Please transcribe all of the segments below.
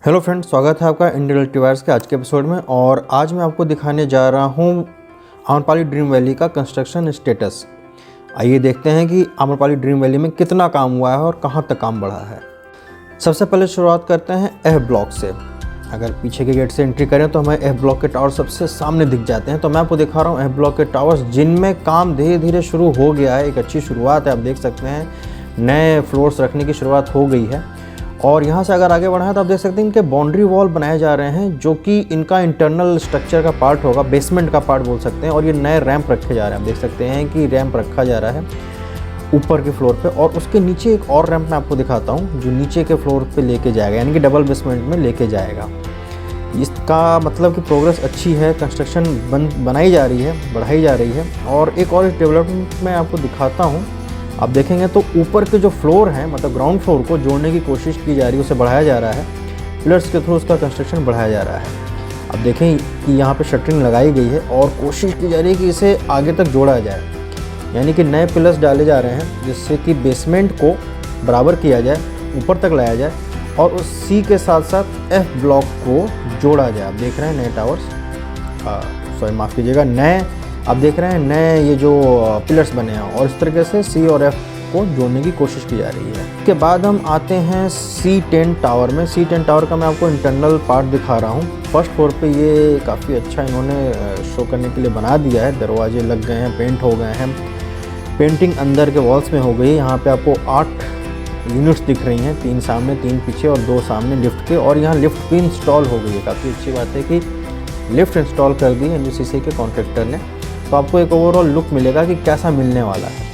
Hello friends, स्वागत है आपका इंडियन इलेक्ट्रिक के आज के एपिसोड में। और आज मैं आपको दिखाने जा रहा हूँ आम्रपाली ड्रीम वैली का कंस्ट्रक्शन स्टेटस। आइए देखते हैं कि आम्रपाली ड्रीम वैली में कितना काम हुआ है और कहाँ तक काम बढ़ा है। सबसे पहले शुरुआत करते हैं एफ ब्लॉक से। अगर पीछे के गेट से एंट्री करें तो हमें एफ ब्लॉक के टावर सबसे सामने दिख जाते हैं। तो मैं आपको दिखा रहा हूँ एफ ब्लॉक के टावर्स, जिनमें काम धीरे धीरे शुरू हो गया है। एक अच्छी शुरुआत है, आप देख सकते हैं नए फ्लोर्स रखने की शुरुआत हो गई है। और यहाँ से अगर आगे बढ़ा है तो आप देख सकते हैं इनके बाउंड्री वॉल बनाए जा रहे हैं, जो कि इनका इंटरनल स्ट्रक्चर का पार्ट होगा, बेसमेंट का पार्ट बोल सकते हैं। और ये नए रैंप रखे जा रहे हैं, आप देख सकते हैं कि रैंप रखा जा रहा है ऊपर के फ्लोर पे। और उसके नीचे एक और रैंप मैं आपको दिखाता हूँ जो नीचे के फ्लोर पे लेके जाएगा, यानी कि डबल बेसमेंट में लेके जाएगा। इसका मतलब कि प्रोग्रेस अच्छी है, कंस्ट्रक्शन बनाई जा रही है, बढ़ाई जा रही है। और एक और डेवलपमेंट मैं आपको दिखाता हूँ। आप देखेंगे तो ऊपर के जो फ्लोर हैं, मतलब ग्राउंड फ्लोर को जोड़ने की कोशिश की जा रही है, उसे बढ़ाया जा रहा है। पिलर्स के थ्रू उसका कंस्ट्रक्शन बढ़ाया जा रहा है। अब देखें कि यहाँ पे शटरिंग लगाई गई है और कोशिश की जा रही है कि इसे आगे तक जोड़ा जाए, यानी कि नए पिलर्स डाले जा रहे हैं जिससे कि बेसमेंट को बराबर किया जाए, ऊपर तक लाया जाए और उस सी के साथ साथ एफ ब्लॉक को जोड़ा जाए। आप देख रहे हैं नए टावर्स, माफ़ कीजिएगा, नए आप देख रहे हैं नए ये जो पिलर्स बने हैं और इस तरीके से सी और एफ को जोड़ने की कोशिश की जा रही है। इसके बाद हम आते हैं C10 टावर में। C10 टावर का मैं आपको इंटरनल पार्ट दिखा रहा हूँ। फर्स्ट फ्लोर पे ये काफ़ी अच्छा इन्होंने शो करने के लिए बना दिया है। दरवाजे लग गए हैं, पेंट हो गए हैं, पेंटिंग अंदर के वॉल्स में हो गई है। यहाँ पर आपको 8 यूनिट्स दिख रही हैं, 3 सामने 3 पीछे और 2 सामने लिफ्ट के। और यहाँ लिफ्ट भी इंस्टॉल हो गई है। काफ़ी अच्छी बात है कि लिफ्ट इंस्टॉल कर दी है NGCC के कॉन्ट्रैक्टर ने। तो आपको एक ओवरऑल लुक मिलेगा कि कैसा मिलने वाला है।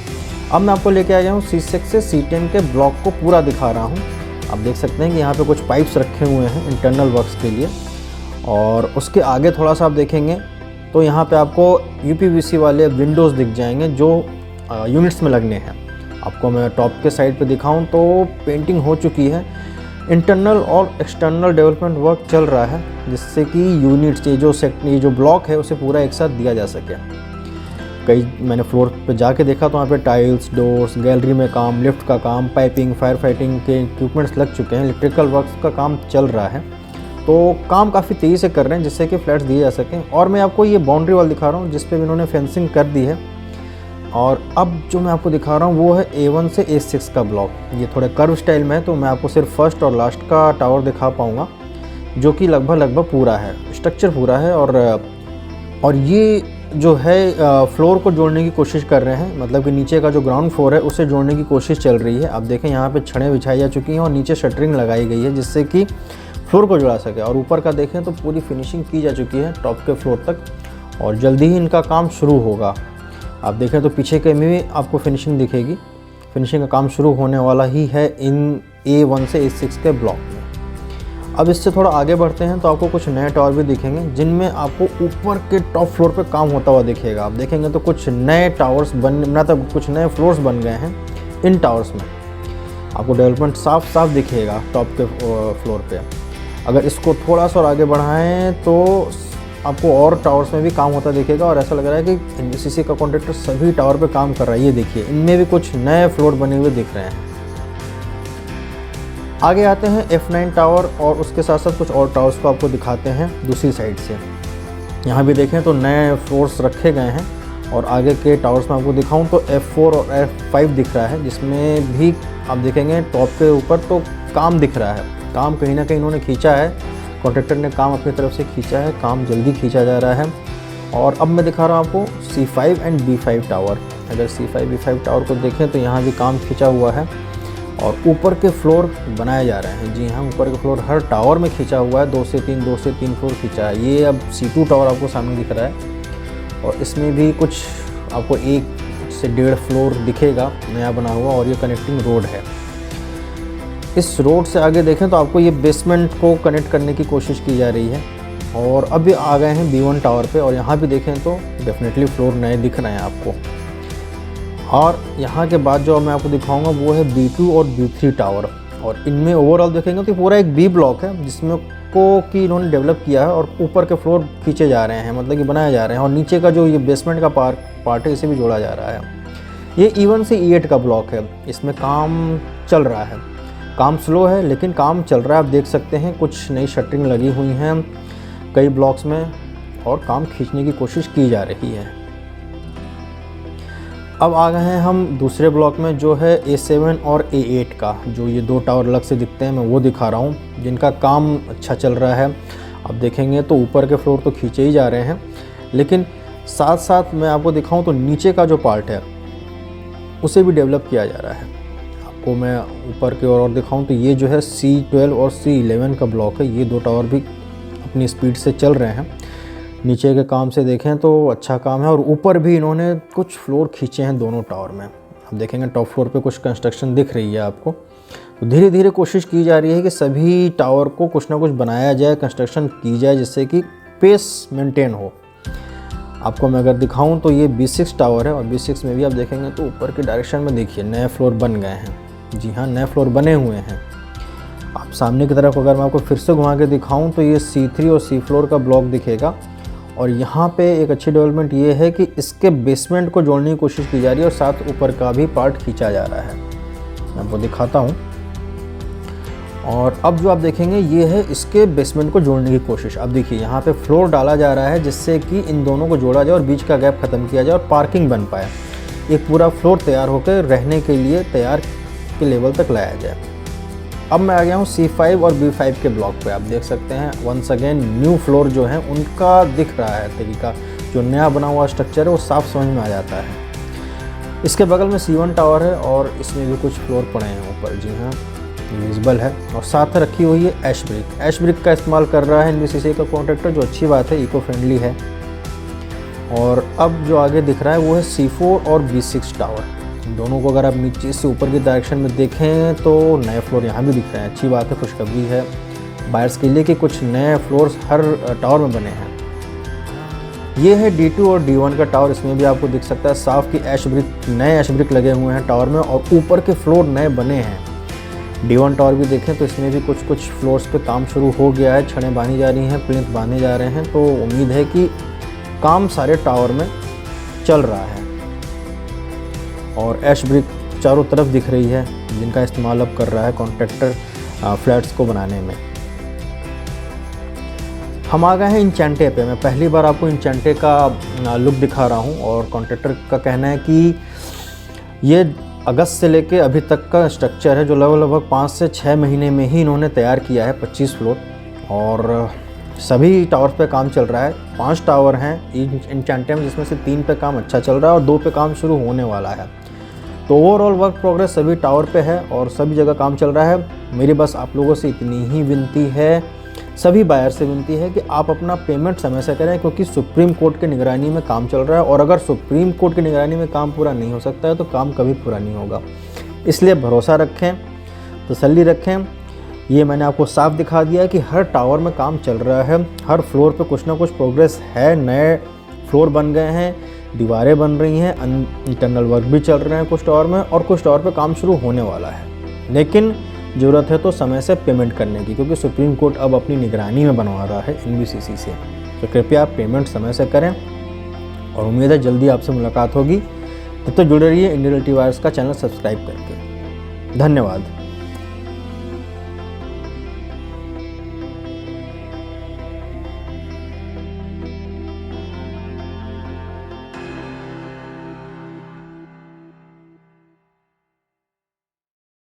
अब मैं आपको लेके आया हूँ C6 से C10 के ब्लॉक को पूरा दिखा रहा हूँ। आप देख सकते हैं कि यहाँ पे कुछ पाइप्स रखे हुए हैं इंटरनल वर्क्स के लिए। और उसके आगे थोड़ा सा आप देखेंगे तो यहाँ पे आपको UPVC वाले विंडोज़ दिख जाएंगे जो यूनिट्स में लगने हैं। आपको मैं टॉप के साइड पे दिखाऊँ तो पेंटिंग हो चुकी है, इंटरनल और एक्सटर्नल डेवलपमेंट वर्क चल रहा है, जिससे कि यूनिट्स ये जो ब्लॉक है उसे पूरा एक साथ दिया जा सके। कई मैंने फ्लोर पे जाके देखा तो वहाँ पे टाइल्स, डोर्स, गैलरी में काम, लिफ्ट का काम, पाइपिंग, फायर फाइटिंग के इक्विपमेंट्स लग चुके हैं, इलेक्ट्रिकल वर्क्स का काम चल रहा है। तो काम काफ़ी तेज़ी से कर रहे हैं जिससे कि फ्लैट्स दिए जा सकें। और मैं आपको ये बाउंड्री वॉल दिखा रहा हूँ जिस पर इन्होंने फेंसिंग कर दी है। और अब जो मैं आपको दिखा रहा हूँ वो है A1 से A6 का ब्लॉक। ये थोड़े कर्व स्टाइल में है तो मैं आपको सिर्फ फर्स्ट और लास्ट का टावर दिखा पाऊँगा, जो कि लगभग पूरा है, स्ट्रक्चर पूरा है। और ये जो है फ्लोर को जोड़ने की कोशिश कर रहे हैं, मतलब कि नीचे का जो ग्राउंड फ्लोर है उसे जोड़ने की कोशिश चल रही है। आप देखें यहाँ पे छड़ें बिछाई जा चुकी हैं और नीचे शटरिंग लगाई गई है जिससे कि फ्लोर को जोड़ा सके। और ऊपर का देखें तो पूरी फिनिशिंग की जा चुकी है टॉप के फ्लोर तक और जल्दी ही इनका काम शुरू होगा। आप देखें तो पीछे के में भी आपको फिनिशिंग दिखेगी। फिनिशिंग का काम शुरू होने वाला ही है इन A1 से A6 के ब्लॉक में। अब इससे थोड़ा आगे बढ़ते हैं तो आपको कुछ नए टावर भी दिखेंगे जिनमें आपको ऊपर के टॉप फ्लोर पे काम होता हुआ दिखेगा। आप देखेंगे तो कुछ नए टावर्स कुछ नए फ्लोर्स बन गए हैं इन टावर्स में। आपको डेवलपमेंट साफ दिखेगा टॉप के फ्लोर पे। अगर इसको थोड़ा सा और आगे बढ़ाएं तो आपको और टावर्स में भी काम होता दिखेगा और ऐसा लग रहा है कि NGCC का कॉन्ट्रैक्टर सभी टावर पे काम कर रहा है। ये देखिए, इनमें भी कुछ नए फ्लोर बने हुए दिख रहे हैं। आगे आते हैं F9 टावर और उसके साथ साथ कुछ और टावर्स को आपको दिखाते हैं दूसरी साइड से। यहाँ भी देखें तो नए फ्लोर्स रखे गए हैं। और आगे के टावर्स में आपको दिखाऊं तो F4 और F5 दिख रहा है, जिसमें भी आप देखेंगे टॉप के ऊपर तो काम दिख रहा है। काम कहीं ना कहीं इन्होंने खींचा है, कॉन्ट्रैक्टर ने काम अपनी तरफ से खींचा है, काम जल्दी खींचा जा रहा है। और अब मैं दिखा रहा हूँ आपको C5 एंड B5 टावर। अगर C5 B5 टावर को देखें तो यहाँ भी काम खींचा हुआ है और ऊपर के फ्लोर बनाए जा रहे हैं। जी हाँ, ऊपर के फ्लोर हर टावर में खींचा हुआ है, 2 से 3 फ्लोर खींचा है। ये अब C2 टावर आपको सामने दिख रहा है और इसमें भी कुछ आपको 1 से 1.5 फ्लोर दिखेगा नया बना हुआ। और ये कनेक्टिंग रोड है। इस रोड से आगे देखें तो आपको ये बेसमेंट को कनेक्ट करने की कोशिश की जा रही है। और अभी आ गए हैं B1 टावर पे और यहाँ भी देखें तो डेफिनेटली फ्लोर नए दिख रहे हैं आपको। और यहाँ के बाद जो मैं आपको दिखाऊंगा वो है B2 और B3 टावर। और इनमें ओवरऑल देखेंगे तो पूरा एक B ब्लॉक है जिसमें कि इन्होंने डेवलप किया है और ऊपर के फ्लोर खींचे जा रहे हैं, मतलब कि बनाए जा रहे हैं। और नीचे का जो ये बेसमेंट का पार्ट है इसे भी जोड़ा जा रहा है। ये E1 से E8 का ब्लॉक है, इसमें काम चल रहा है। काम स्लो है लेकिन काम चल रहा है। आप देख सकते हैं कुछ नई शटरिंग लगी हुई हैं कई ब्लॉक्स में और काम खींचने की कोशिश की जा रही है। अब आ गए हैं हम दूसरे ब्लॉक में जो है A7 और A8 का, जो ये 2 टावर अलग से दिखते हैं मैं वो दिखा रहा हूँ, जिनका काम अच्छा चल रहा है। आप देखेंगे तो ऊपर के फ्लोर तो खींचे ही जा रहे हैं, लेकिन साथ साथ मैं आपको दिखाऊं तो नीचे का जो पार्ट है उसे भी डेवलप किया जा रहा है। आपको मैं ऊपर की ओर दिखाऊं तो ये जो है C12 और C11 का ब्लॉक है, ये 2 टावर भी अपनी स्पीड से चल रहे हैं। नीचे के काम से देखें तो अच्छा काम है और ऊपर भी इन्होंने कुछ फ्लोर खींचे हैं दोनों टावर में। आप देखेंगे टॉप फ्लोर पे कुछ कंस्ट्रक्शन दिख रही है आपको। तो धीरे धीरे कोशिश की जा रही है कि सभी टावर को कुछ ना कुछ बनाया जाए, कंस्ट्रक्शन की जाए, जिससे कि पेस मेंटेन हो। आपको मैं अगर दिखाऊं तो ये B6 टावर है और B6 में भी आप देखेंगे तो ऊपर के डायरेक्शन में देखिए नए फ्लोर बन गए हैं। जी हाँ, नए फ्लोर बने हुए हैं। आप सामने की तरफ अगर मैं आपको फिर से घुमा के दिखाऊं तो ये C3 और C फ्लोर का ब्लॉक दिखेगा। और यहाँ पे एक अच्छी डेवलपमेंट ये है कि इसके बेसमेंट को जोड़ने की कोशिश की जा रही है और साथ ऊपर का भी पार्ट खींचा जा रहा है। मैं आपको दिखाता हूँ। और अब जो आप देखेंगे ये है इसके बेसमेंट को जोड़ने की कोशिश। अब देखिए यहाँ पे फ्लोर डाला जा रहा है जिससे कि इन दोनों को जोड़ा जाए और बीच का गैप ख़त्म किया जाए और पार्किंग बन पाए। एक पूरा फ्लोर तैयार होकर रहने के लिए तैयार के लेवल तक लाया जाए। अब मैं आ गया हूँ C5 और B5 के ब्लॉक पे। आप देख सकते हैं वंस अगेन न्यू फ्लोर जो है उनका दिख रहा है तरीका। जो नया बना हुआ स्ट्रक्चर है वो साफ समझ में आ जाता है। इसके बगल में C1 टावर है और इसमें भी कुछ फ्लोर पड़े हैं ऊपर। जी हाँ, विजिबल है। और साथ रखी हुई है ऐश ब्रिक। ऐश ब्रिक का इस्तेमाल कर रहा है NBCC का कॉन्ट्रैक्टर, जो अच्छी बात है, इको फ्रेंडली है। और अब जो आगे दिख रहा है वो है C4 और B6 टावर। दोनों को अगर आप नीचे से ऊपर की डायरेक्शन में देखें तो नए फ्लोर यहाँ भी दिख रहे हैं। अच्छी बात है, खुशखबरी है बायर्स के लिए कि कुछ नए फ्लोर्स हर टावर में बने हैं। ये है D2 और D1 का टावर। इसमें भी आपको दिख सकता है साफ कि नए ऐश ब्रिक लगे हुए हैं टावर में और ऊपर के फ्लोर नए बने हैं। D1 टावर भी देखें तो इसमें भी कुछ फ्लोर्स पे काम शुरू हो गया है। छड़ें बांधी जा रही हैं, प्लिंथ बांधे जा रहे हैं। तो उम्मीद है कि काम सारे टावर में चल रहा है। और ऐश ब्रिक चारों तरफ दिख रही है जिनका इस्तेमाल अब कर रहा है कॉन्ट्रैक्टर फ्लैट्स को बनाने में। हम आ गए हैं इंचेंटे पे। मैं पहली बार आपको इंचेंटे का लुक दिखा रहा हूँ और कॉन्ट्रैक्टर का कहना है कि ये अगस्त से लेके अभी तक का स्ट्रक्चर है जो लगभग 5 से 6 महीने में ही इन्होंने तैयार किया है। 25 फ्लोर और सभी टावर्स पे काम चल रहा है। 5 टावर हैं इंचेंटे में, जिसमें से 3 पे काम अच्छा चल रहा है और 2 पे काम शुरू होने वाला है। तो ओवरऑल वर्क प्रोग्रेस सभी टावर पे है और सभी जगह काम चल रहा है। मेरी बस आप लोगों से इतनी ही विनती है, सभी बायर से विनती है कि आप अपना पेमेंट समय से करें, क्योंकि सुप्रीम कोर्ट की निगरानी में काम चल रहा है और अगर सुप्रीम कोर्ट की निगरानी में काम पूरा नहीं हो सकता है तो काम कभी पूरा नहीं होगा। इसलिए भरोसा रखें, तसल्ली रखें। ये मैंने आपको साफ दिखा दिया कि हर टावर में काम चल रहा है, हर फ्लोर पे कुछ ना कुछ प्रोग्रेस है। नए फ्लोर बन गए हैं, दीवारें बन रही हैं, इंटरनल वर्क भी चल रहे हैं कुछ टावर में और कुछ टावर पे काम शुरू होने वाला है। लेकिन ज़रूरत है तो समय से पेमेंट करने की, क्योंकि सुप्रीम कोर्ट अब अपनी निगरानी में बनवा रहा है NBCC से। तो कृपया आप पेमेंट समय से करें और उम्मीद है जल्दी आपसे मुलाकात होगी। तब तक जुड़े रहिए इंडियन रियल्टी वायर्स का चैनल सब्सक्राइब करके। धन्यवाद।